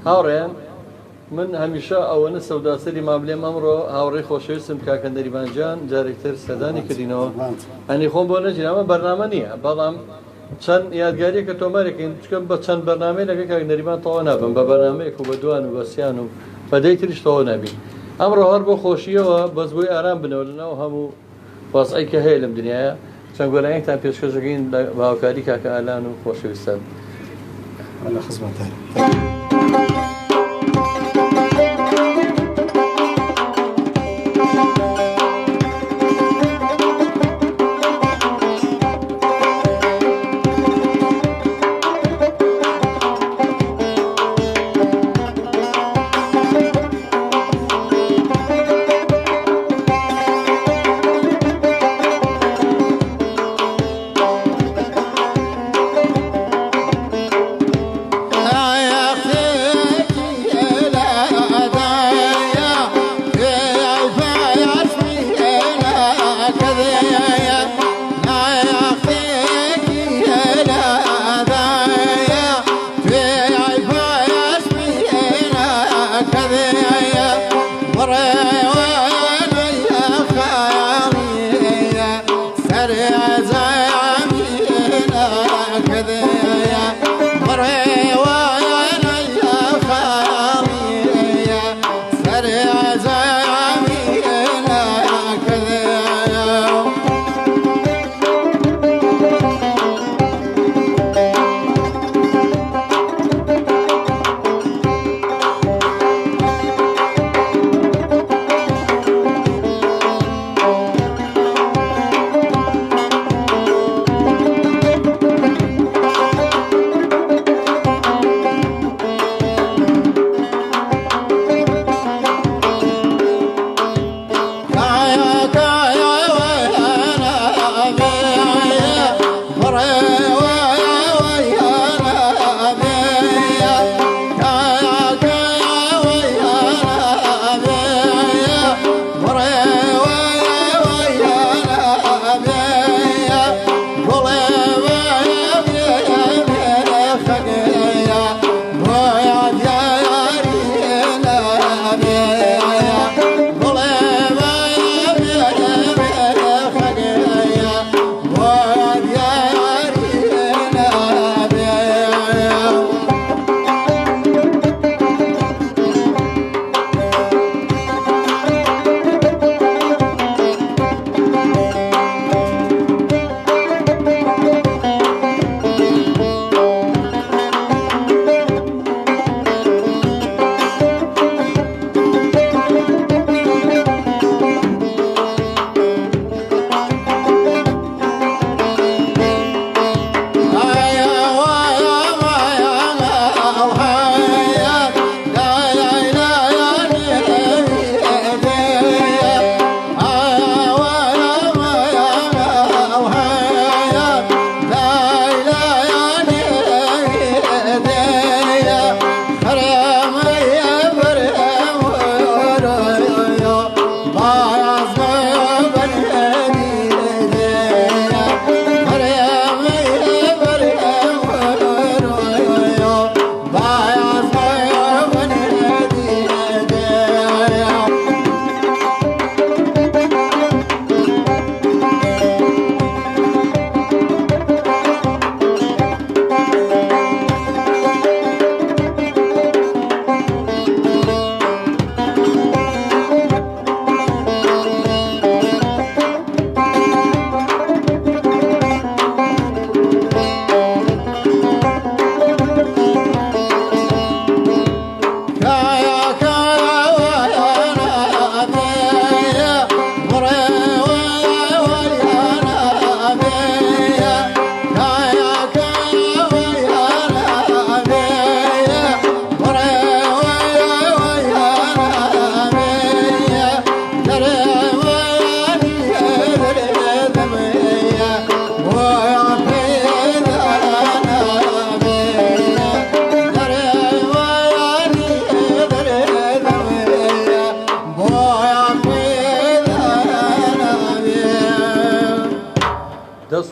هاوڕێن من هەمیشە ئەوەنە سەوداسەری مابلێم ئەمڕۆ هاوڕێی خۆشەویستم کاکە نەریمانجان جارێکتر سەدانی کردینەوە هەنی خۆم بۆ نەژین ئەمە بەرنامە نییە بەڵام چەند یادگاریەکە تۆمارێکین چکەم بە چەند بەرنامەی لەگە کاک نەریمان تەواو نابم بە بەرنامەیەک و بە دوان و بەسییان و بەدەی تریش تەواو نابین ئەمڕۆ هەر بۆ خۆشیەوە بەس بۆی ئارام بنەوە لەناو هەموو وەزعی کە هەیە لەم دنیاە چەند گۆرانێکتان پێشکەشەکەین بە هاوکاری کاکە ئالان و خۆشەویستان الله خزمەتتان. يا أخي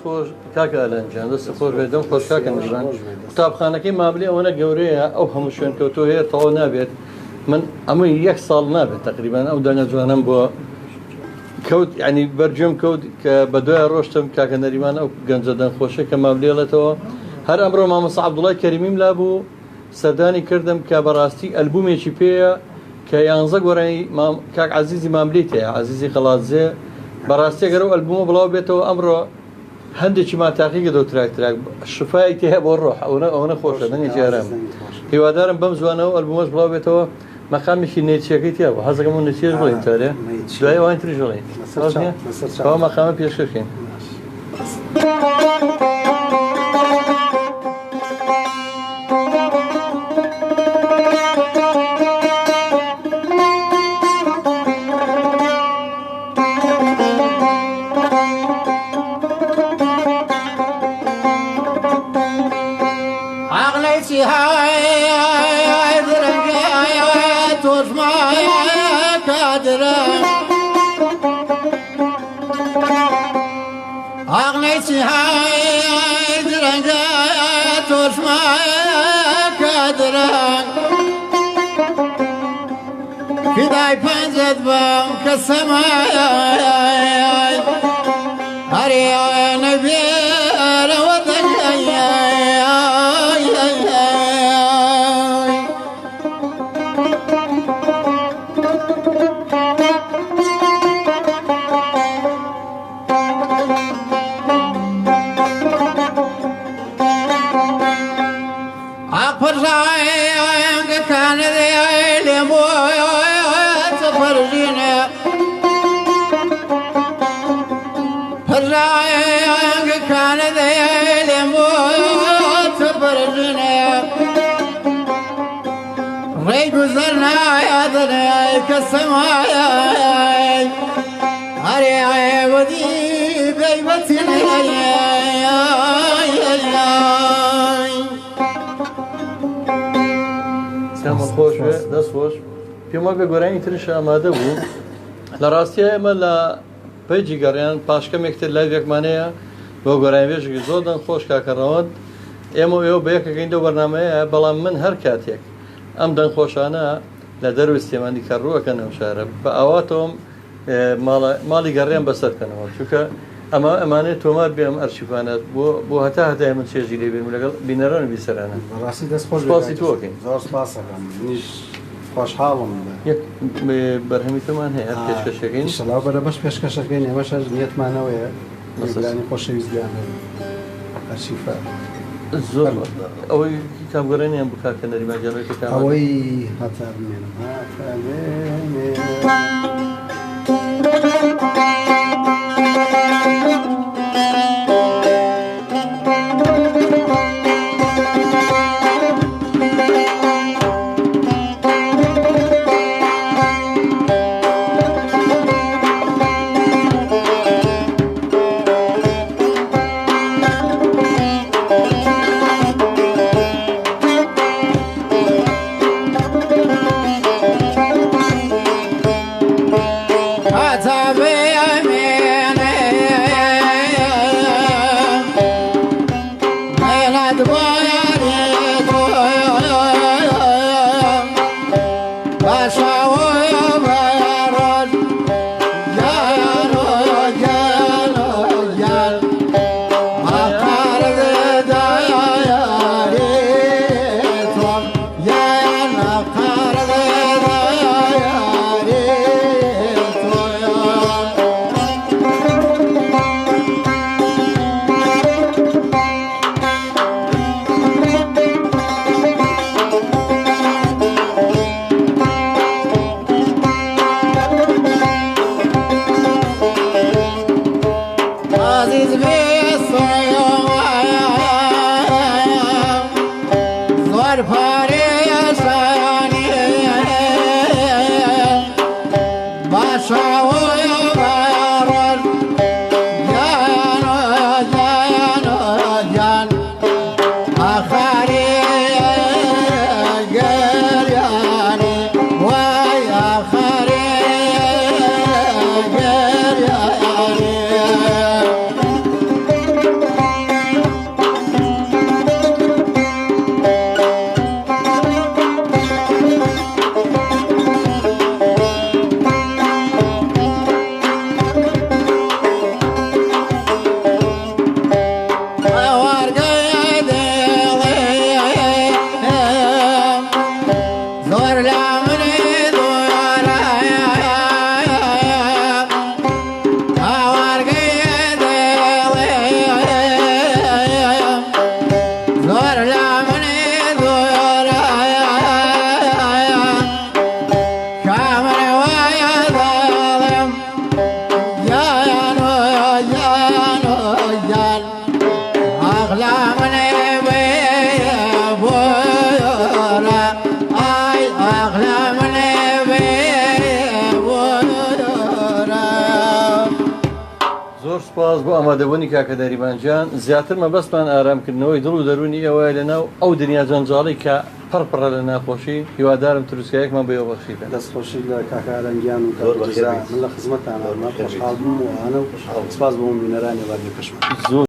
خۆش کاکە ئەلەنجیان دەست خۆش بێت دەم خۆش کاکە نژان قوتابخانەکەی مابلێ ئەوەنە گەورەیە ئەو هەموو شوێن کەوتۆ هەیە تەواو نابێت من ئەمووی 1 ساڵ نابێت تقریبان ئەو دەنگە جوانم بۆ کەوت ینی بەرجەم کەوت کە بە دوای ڕۆشتم کاکە نەریمان ئەو گەنجە دەنگخۆشە کە مابلێڵێتەوە هەر ئەمڕۆ مامۆستا عەبدوڵای کەریمیم لابوو سەردانی کردم کە بەڕاستی ئەلبومێکی پێیە کە 11 گۆرانی کاک عەزیزی ماملەیت هەیە عەزیزی خەڵاتزێ بەڕاستی ئەگەر ئەو ئەلبومە بڵاو بێتەوە ئەمڕۆ هەندێکی ماتاقی گەدە و تراک شفای تێ بۆ ڕۆح ئەوە خۆشە دەنگێکی ئارام هیوادارم بەم زوانەوە ئەلبومەش بڵاو بێتەوە مەقامێکی نێچیەکەی تیا بوو حەزەکەم و نێچیەش بڵین تارێ دوای ئەوان تریش بڵین ئەوە مەقامە پێشکەشکەین عقليتي هاي درنجات واسمع كادران في داي بنزد بام كالسماء هري نبي وطن كان ذي موت فرجنا فرجاك كان ذي موت فرجنا ريق وزرنا يا ذناك السماء هري ودي بيبتنا خۆش دەست خۆش پێم وەگە گۆرانی ترش ئامادە بوو لە ڕاستیە ئێمە لە پەیجی گەڕیان پاشکەمێکتر لایڤێکمانەیە بۆ گۆرانیێژێکی زۆر دەنگخۆش کاکەڕەوەت ئێمە ئێوە بە یەکەکەین دە بەرنامەیە بەڵام من هەر کاتێک ئەم دەنگخۆشانە لە دەروی سلێمانی کەڕووەکەنەوە شارە بە ئاواتەوەم ماڵی گەڕیان بەسەرکەنەوە چونکە ئەمانێت تۆمار بێم ئەرشیفانەت بۆ هەتا هەتای من چێژی لێ بێم لەگەڵ بینەران بیسەرانە ڕاستی دەست خۆش باسی تۆکەین زۆر سپاسەکەم منیش خۆشحاڵم یەک بەرهەمیتەمان هەیە پێشکەشەکەین ئینشەڵا بەرە بەش پێشکەشەکەین ئێمەش نیەتمانەوەیە مەسەلانی خۆشەویستیان ئەرشیفە زۆر ئەوەی کامگەڕێنیان بکاکە نەریمان جانەوەی ئەوەی هەتا بمێنم هەتا سپاس بۆ ئامادەبوونی کاکە دەریبانجیان زیاتر مەبەستمان ئارامکردنەوەی دڵ و دەرونی ئەوە لەناو ئەو دنیا جەنجاڵی کە پڕپڕە لە ناخۆشی هیوادارم تروسکایەکمان بێەوە بەخشیکە دەستخۆشی لە کاکارەنگیان و من لە خزمەتانە خۆشحاڵ بووم و ئەنە سپاس بۆ بینەرانی بەردەکەشمان زۆر